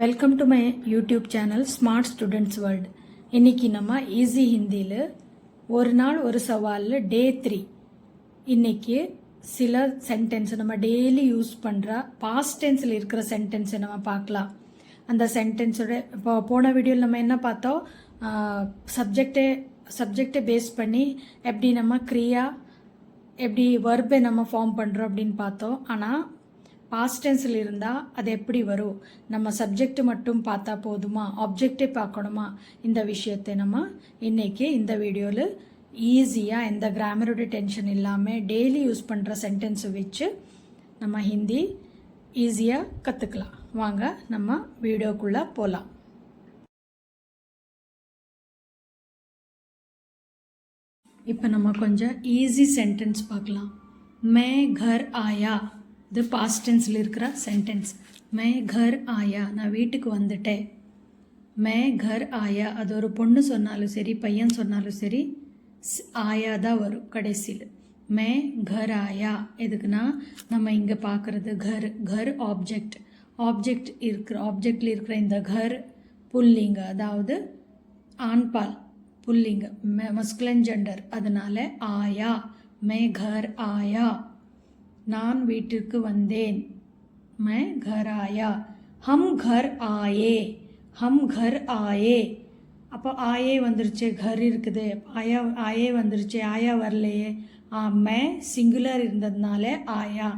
Welcome to my YouTube channel smart students world. இன்றைக்கி நம்ம easy ஹிந்தியில் ஒரு நாள் ஒரு சவாலில் டே 3 இன்றைக்கி சில சென்டென்ஸ் நம்ம டெய்லி யூஸ் பண்ணுற பாஸ்ட் டென்ஸில் இருக்கிற சென்டென்ஸை நம்ம பார்க்கலாம். அந்த சென்டென்ஸோட இப்போ போன வீடியோவில் நம்ம என்ன பார்த்தோம், சப்ஜெக்டை பேஸ் பண்ணி எப்படி நம்ம கிரியா எப்படி வர்பை நம்ம ஃபார்ம் பண்ணுறோம் அப்படின்னு பார்த்தோம். ஆனால் பாஸ்ட் டென்ஸில் இருந்தால் அது எப்படி வரும், நம்ம சப்ஜெக்ட் மட்டும் பார்த்தா போதுமா, ஆப்ஜெக்டே பார்க்கணுமா, இந்த விஷயத்தை நம்ம இன்றைக்கி இந்த வீடியோவில் ஈஸியாக எந்த கிராமரோட டென்ஷன் இல்லாமல் டெய்லி யூஸ் பண்ணுற சென்டென்ஸை வச்சு நம்ம ஹிந்தி ஈஸியாக கற்றுக்கலாம். வாங்க நம்ம வீடியோக்குள்ளே போகலாம். இப்போ நம்ம கொஞ்சம் ஈஸி சென்டென்ஸ் பார்க்கலாம். மே கர் ஆயா, இது பாஸ்ட் டென்ஸில் இருக்கிற சென்டென்ஸ். மே கர் ஆயா, நான் வீட்டுக்கு வந்துட்டேன். மே கர் ஆயா, அது ஒரு பொண்ணு சொன்னாலும் சரி பையன் சொன்னாலும் சரி ஆயா தான் வரும் கடைசியில். மே கர் ஆயா எதுக்குன்னா நம்ம இங்கே பார்க்குறது கர் ஆப்ஜெக்டில் இருக்கிற இந்த கர் புல்லிங்க, அதாவது ஆண்பால் புல்லிங்க மஸ்குலன் ஜெண்டர், அதனால ஆயா. மே கர் ஆயா, நான் வீட்டிற்கு வந்தேன். மே கர் ஆயா. ஹம் கர் ஆயே, அப்போ ஆயே வந்துருச்சு, கர் இருக்குது, ஆயே வந்துருச்சு, ஆயா வரலையே. மே சிங்குலர் இருந்ததுனால ஆயா.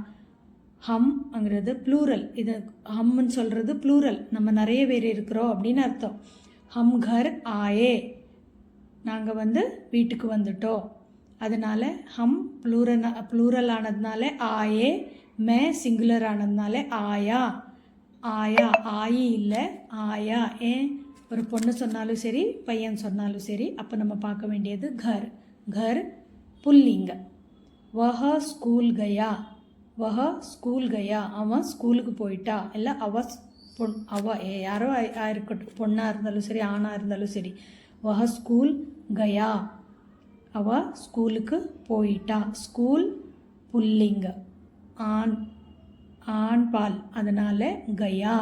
ஹம்ங்கிறது ப்ளூரல், இது ஹம்னு சொல்கிறது ப்ளூரல், நம்ம நிறைய பேர் இருக்கிறோம் அப்படின்னு அர்த்தம். ஹம் கர் ஆயே, நாங்கள் வீட்டுக்கு வந்துட்டோம். அதனால் ஹம் ப்ளூரல் ஆனதுனால ஆயே, மே சிங்குலர் ஆனதுனால ஆயா. ஆயி இல்லை ஆயா. ஏன் ஒரு பொண்ணு சொன்னாலும் சரி பையன் சொன்னாலும் சரி அப்போ நம்ம பார்க்க வேண்டியது கர் புல்லிங்க. வஹ ஸ்கூல் கயா, அவன் ஸ்கூலுக்கு போயிட்டா. இல்லை அவ யாரோ இருக்கட்டும், பொண்ணாக இருந்தாலும் சரி ஆணாக இருந்தாலும் சரி. வஹ ஸ்கூல் கயா, அவ ஸ்கூலுக்கு போயிட்டா. ஸ்கூல் புல்லிங்க ஆண் பால், அதனால கயா.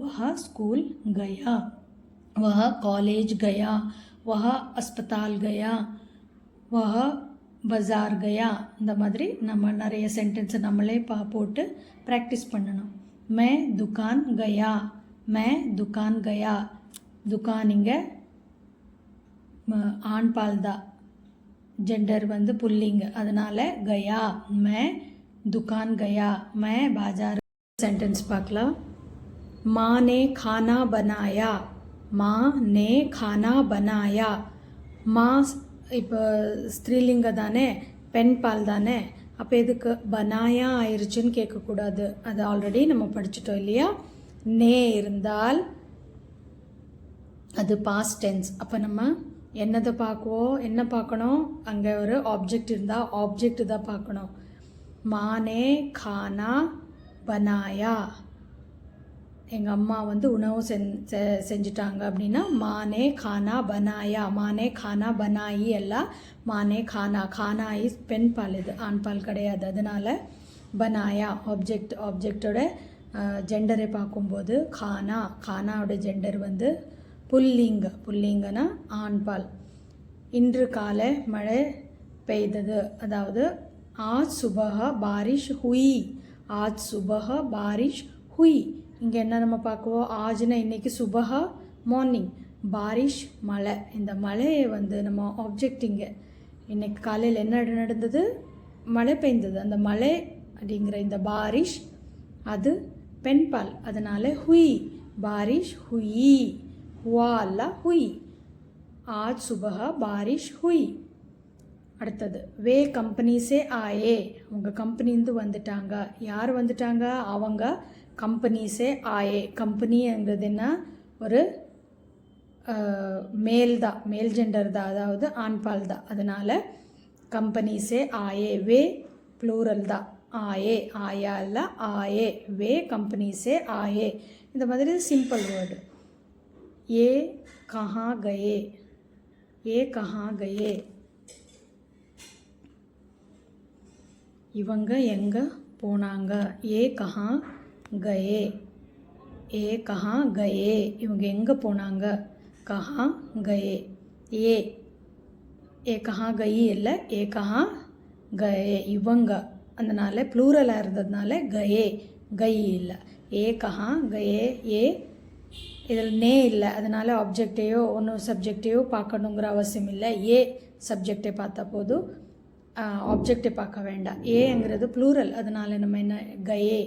வஹ ஸ்கூல் கயா, வஹ காலேஜ் கயா, வஹ अस्पताल கயா, வஹ பஜார் கயா. இந்த மாதிரி நம்ம நிறைய சென்டென்ஸை நம்மளே போட்டு ப்ராக்டிஸ் பண்ணணும். மே துக்கான் கயா, துக்கான் இங்கே ஆண் பால் தான், ஜெண்டர் புல்லிங்க, அதனால கயா. மே दुकान गया, मैं बाजार. सेंटेंस பார்க்கலாம். माँ ने खाना बनाया. माँ இப்போ ஸ்திரீலிங்க தானே, பெண் பால் தானே, அப்போ எதுக்கு பனாயா ஆயிடுச்சுன்னு கேட்கக்கூடாது, அது ஆல்ரெடி நம்ம படிச்சுட்டோம் இல்லையா. நே இருந்தால் அது பாஸ்ட் டென்ஸ். அப்போ நம்ம என்ன பார்க்கணும், அங்கே ஒரு ஆப்ஜெக்ட் இருந்தால் ஆப்ஜெக்ட் தான் பார்க்கணும். மானே கானா பனாயா, எங்கள் அம்மா உணவு செஞ்சிட்டாங்க அப்படின்னா மானே கானா பனாயா. மானே கானா பனாயி எல்லாம் மானே கானா இஸ் பெண் பால், இது ஆண் பால் கிடையாது, அதனால் பனாயா ஆப்ஜெக்டோட ஜெண்டரை பார்க்கும்போது கானாவோட ஜெண்டர் புல்லிங்கன்னா ஆண் பால். இன்று காலை மழை பெய்தது, அதாவது आज सुबह बारिश हुई. இங்கே என்ன நம்ம பார்க்குவோம், ஆஜ்னா இன்னைக்கு, சுபஹ மார்னிங், பாரிஷ் மழை. இந்த மழையை நம்ம ஆப்ஜெக்ட் இங்கே இன்னைக்கு காலையில் என்ன நடந்தது, மழை பெய்ந்தது. அந்த மழை அப்படிங்கிற இந்த பாரிஷ் அது பெண் பால், அதனால ஹுய், பாரிஷ் ஹுயி, ஹுவா அல்ல ஹுய். ஆஜ் சுபஹ பாரிஷ் ஹுய். அடுத்தது வே கம்பெனி சே ஆயே, அவங்க கம்பெனிந்து வந்துட்டாங்க. யார் வந்துட்டாங்க, அவங்க கம்பெனி சே ஆயே. கம்பெனிங்கிறது என்ன, ஒரு மேல் தான், மேல் ஜெண்டர் தான், அதாவது ஆண்பால் தான், அதனால் கம்பெனி சே ஆயே. வே ப்ளூரல் தான், ஆயே ஆயா இல்லை ஆயே. வே கம்பெனி சே ஆயே. இந்த மாதிரி சிம்பிள் வேர்டு. ஏ கஹாं கயே, இவங்க எங்கே போனாங்க. ஏ கஹாं கயே. ஏ கஹா கயே, இவங்க எங்கே போனாங்க. கஹா கயே. ஏ ஏ கஹா கயி இல்லை, ஏ கஹா கயே இவங்க. அதனால் ப்ளூரலாக இருந்ததுனால கயே கை இல்லை. ஏ கஹா கயே. ஏ இதில் நே இல்லை, அதனால் ஆப்ஜெக்டையோ ஒன்றும் சப்ஜெக்டையோ பார்க்கணுங்கிற அவசியம் இல்லை. ஏ சப்ஜெக்டை பார்த்தா போதும், ஆப்ஜெக்டை பார்க்க வேண்டாம். ஏங்கிறது ப்ளூரல், அதனால் நம்ம என்ன கயே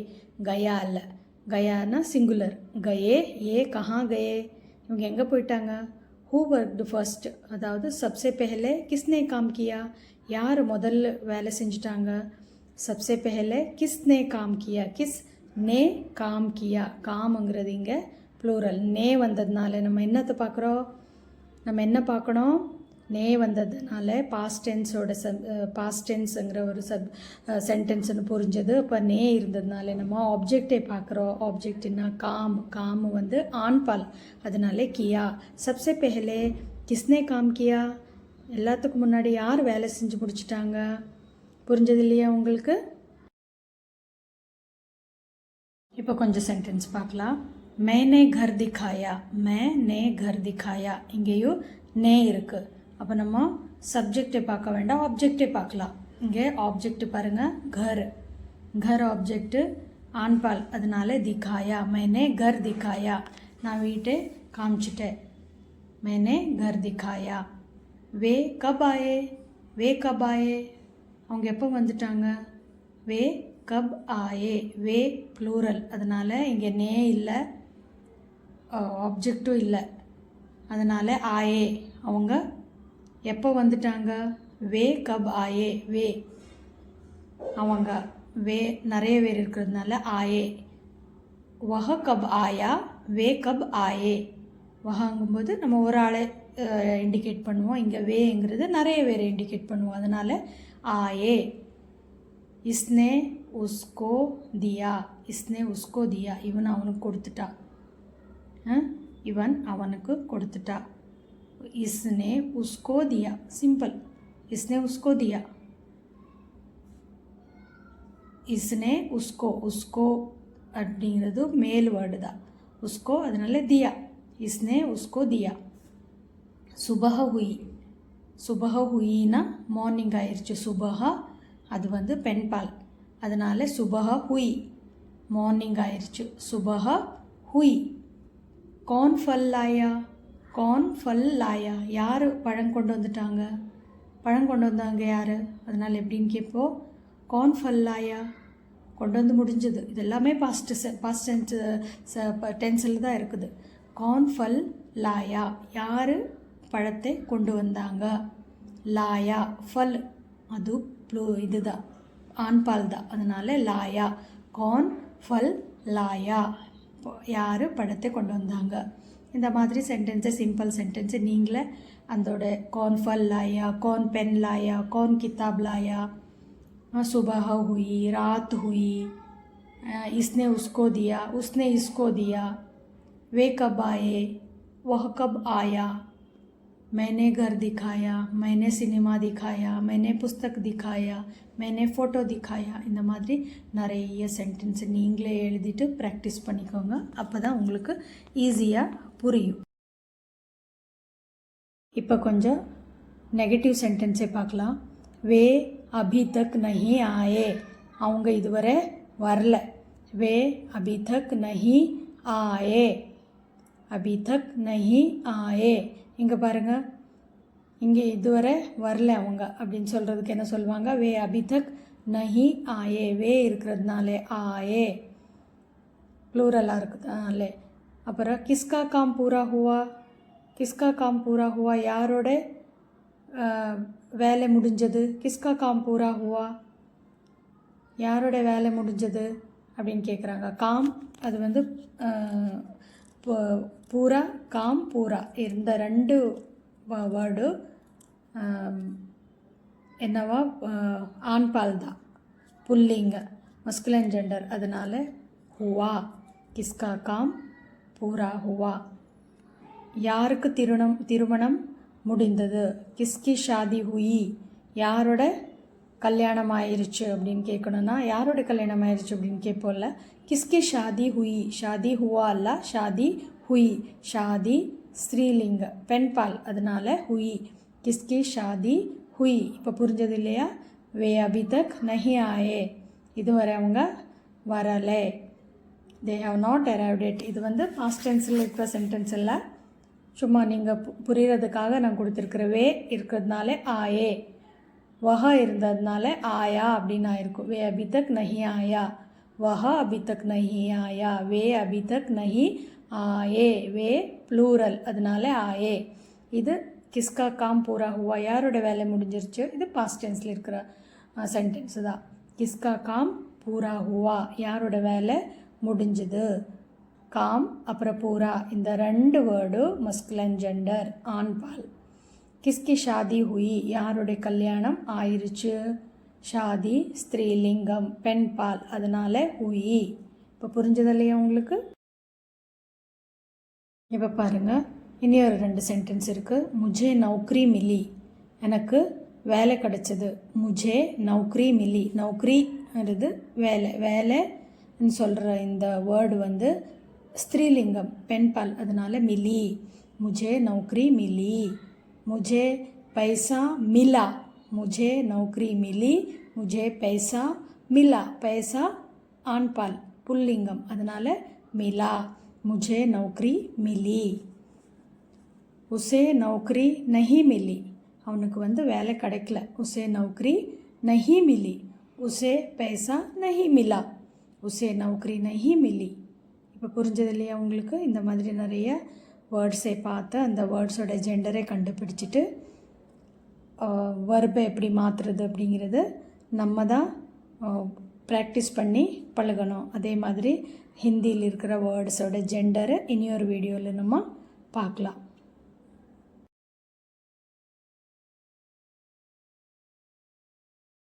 கயா இல்லை. Guyana singular. கயே ஏ கஹா கயே, இவங்க எங்கே போயிட்டாங்க. ஹூ ஒர்க்டு ஃபர்ஸ்ட், அதாவது சப்சே பெஹலே கிஸ்னே காம் கியா, யார் முதல்ல வேலை செஞ்சிட்டாங்க. சப்சே பெஹலே கிஸ்னே காம் கியா, கிஸ் நே காம் கியா. காம்ங்கிறது இங்கே ப்ளூரல். நே வந்ததுனால நம்ம என்னத்தை பார்க்குறோம், நம்ம என்ன பார்க்கணும். நே வந்ததுனால பாஸ்ட் டென்ஸோட பாஸ்ட் டென்ஸுங்கிற ஒரு சென்டென்ஸ்னு புரிஞ்சது. அப்போ நே இருந்ததுனால நம்ம ஆப்ஜெக்டை பார்க்குறோம். ஆப்ஜெக்ட்னா காம். காம் வந்து ஆண்பால், அதனால கியா. சப்சே பெஹலே கிஸ்னே காம் கியா, எல்லாத்துக்கும் முன்னாடி யார் வேலை செஞ்சு முடிச்சிட்டாங்க. புரிஞ்சது இல்லையா உங்களுக்கு. இப்போ கொஞ்சம் சென்டென்ஸ் பார்க்கலாம். मैंने घर दिखाया, मैंने घर दिखाया, இங்கேயும் நே இருக்குது. அப்போ நம்ம சப்ஜெக்டை பார்க்க வேண்டாம், ஆப்ஜெக்டை பார்க்கலாம். இங்கே ஆப்ஜெக்ட் பாருங்கள், घर. घर ஆப்ஜெக்ட்டு ஆண்பால், அதனால திகாயா. मैंने घर दिखाया, நான் வீட்டை காமிச்சிட்டேன். मैंने घर दिखाया. वे कब आए, वे कब आए, அவங்க எப்போ வந்துட்டாங்க. வே கப் ஆயே. வே ப்ளூரல், அதனால் இங்கே நே இல்லை, ஆப்ஜெக்டும் இல்லை, அதனால் ஆயே. அவங்க எப்போ வந்துட்டாங்க. வே கப் ஆயே. வே அவங்க, வே நிறைய பேர் இருக்கிறதுனால ஆயே. வஹ கப் ஆயா, வே கப் ஆயே. வஹங்கும்போது நம்ம ஒரு ஆளை இண்டிகேட் பண்ணுவோம். இங்கே வேங்கிறது நிறைய பேரை இண்டிகேட் பண்ணுவோம், அதனால் ஆயே. இஸ்னே உஸ்கோ தியா, இஸ்னே உஸ்கோ தியா, இவன் அவனுக்கு கொடுத்துட்டா. இவன் அவனுக்கு கொடுத்துட்டா. இஸ்னே உஸ்கோ தியா, சிம்பிள். இஸ்னே உஸ்கோ தியா. இஸ்னே உஸ்கோ, உஸ்கோ அப்படிங்கிறது மேல் வேர்டு தான். உஸ்கோ அதனால தியா. இஸ்னே உஸ்கோ தியா. சுபஹ ஹுயி, சுபஹ ஹுயினா மார்னிங் ஆயிடுச்சு. சுபஹ அது வந்து பெண்பால், அதனால் சுபஹ ஹுய், மார்னிங் ஆயிடுச்சு. சுபஹ ஹுய். கौन फल लाया, कौन फल लाया, யார் பழம் கொண்டு வந்துட்டாங்க. பழம் கொண்டு வந்தாங்க யார், அதனால் எப்படின்னு கேட்போம். कौन फल लाया, கொண்டு வந்து முடிஞ்சது. இது எல்லாமே பாஸ்ட் டென்ஸில் தான் இருக்குது. कौन फल लाया, யார் பழத்தை கொண்டு வந்தாங்க. லாயா ஃபல் அது இதுதான் ஆண்பால் தான், அதனால் லாயா. कौन फल लाया, யார் பழத்தை கொண்டு வந்தாங்க. இந்த மாதிரி சென்டென்ஸை, சிம்பிள் சென்டென்ஸை நீங்களே அதோட कौन फल लाया, कौन पेन लाया, कौन किताब लाया, सुबह हुई, रात हुई, इसने उसको दिया, उसने इसको दिया, वे कब आए, वह कब आया, मैंने घर दिखाया, मैंने सिनेमा दिखाया, मैंने पुस्तक दिखाया, मैंने फ़ोटो दिखाया. இந்த மாதிரி நிறைய சென்டென்ஸ் நீங்களே எழுதிட்டு ப்ராக்டிஸ் பண்ணிக்கோங்க. அப்போ தான் உங்களுக்கு ஈஸியாக புரியும். இப்போ கொஞ்சம் நெகட்டிவ் சென்டென்ஸை பார்க்கலாம். வே அபி தக் நஹி ஆயே, அவங்க இதுவரை வரல. வே அபி தக் நஹி ஆயே, அபி தக் நஹி ஆயே. இங்கே பாருங்கள், இங்கே இதுவரை வரல அவங்க அப்படின்னு சொல்கிறதுக்கு என்ன சொல்லுவாங்க. வே அபி தக் நஹி ஆயே. வே இருக்கிறதுனாலே ஆயே ப்ளூரலாக இருக்கிறதுனால. அப்புறம் கிஸ்கா காம் பூரா ஹுவா, கிஸ்கா காம் பூரா ஹுவா, யாரோட வேலை முடிஞ்சது. கிஸ்கா காம் பூரா ஹுவா, யாரோட வேலை முடிஞ்சது அப்படின்னு கேட்குறாங்க. காம் அது வந்து பூரா, காம் பூரா, இந்த ரெண்டு வேர்டு என்னவா ஆண்பால் தான், புல்லிங்க மஸ்குலைன் ஜெண்டர், அதனால் ஹுவா. கிஸ்கா காம் பூரா ஹுவா, யாருக்கு திருமணம் முடிந்தது. கிஸ்கி ஷாதி ஹுயி, யாரோட கல்யாணம் ஆயிருச்சு அப்படின்னு கேட்கணுன்னா யாரோட கல்யாணம் ஆயிருச்சு அப்படின்னு கேட்போம்ல. கிஸ்கி ஷாதி ஹுயி, ஷாதி ஹுவா அல்ல, ஷாதி ஹுயி. ஷாதி ஸ்ரீலிங்க பெண்பால், அதனால ஹுயி. கிஸ்கி ஷாதி ஹுயி. இப்போ புரிஞ்சது இல்லையா? வே அபி தக் நஹி ஆயே, இதுவரை அவங்க வரலை. They have not arrived it. இது வந்து பாஸ்ட் டென்ஸில் இருக்கிற சென்டென்ஸ் இல்லை, சும்மா நீங்கள் புரிகிறதுக்காக நான் கொடுத்துருக்குற வே இருக்கிறதுனால ஆயே, வஹ இருந்ததுனால ஆயா அப்படின்னு ஆயிருக்கும். வே அபி தக் நஹி ஆயா, வஹ அபி தக் நஹி ஆயா, வே அபி தக் நஹி ஆயே. வே ப்ளூரல், அதனால ஆயே. இது கிஸ்கா காம் பூரா ஹுவா, யாரோட வேலை முடிஞ்சிருச்சு. இது பாஸ்ட் டென்ஸில் இருக்கிற சென்டென்ஸு தான். கிஸ்கா காம் பூரா ஹுவா, யாரோட வேலை முடிஞ்சுது. காம் அப்புறம் பூரா, இந்த ரெண்டு வேர்டு மஸ்குலன் ஜெண்டர், ஆண் பால். கிஸ்கி ஷாதி ஹுயி, யாருடைய கல்யாணம் ஆயிருச்சு. ஷாதி ஸ்திரீலிங்கம் பெண் பால், அதனால ஹுயி. இப்போ புரிஞ்சது இல்லையா உங்களுக்கு? இப்போ பாருங்கள், இனி ஒரு 2 சென்டென்ஸ் இருக்குது. முஜே நௌக்ரி மிலி, எனக்கு வேலை கிடச்சிது. முஜே நௌக்ரி மிலி, நௌக்ரிங்கிறது வேலை, வேலைன்னு சொல்கிற இந்த வேர்டு வந்து ஸ்திரீலிங்கம் பெண் பால், அதனால மிலி. முஜே நௌக்ரி மிலி. मुझे पैसा मिला, मुझे नौकरी मिली, मुझे पैसा मिला. पैसा आनपाल पुल्लिंगम, அதனால मिला. मुझे नौकरी मिली. उसे नौकरी नहीं मिली, அவனுக்கு வந்து வேலை கிடைக்கல. उसे नौकरी नहीं मिली. उसे पैसा नहीं मिला. उसे नौकरी नहीं मिली. இப்போ புரிஞ்சது இல்லையா உங்களுக்கு? இந்த மாதிரி நிறைய வேர்ட்ஸை பார்த்து அந்த வேர்ட்ஸோட ஜெண்டரை கண்டுபிடிச்சிட்டு வர்பை எப்படி மாற்றுறது அப்படிங்கிறது நம்ம தான் ப்ராக்டிஸ் பண்ணி பழகணும். அதே மாதிரி ஹிந்தியில் இருக்கிற வேர்ட்ஸோட ஜெண்டரை இனி ஒரு வீடியோவில் நம்ம பார்க்கலாம்.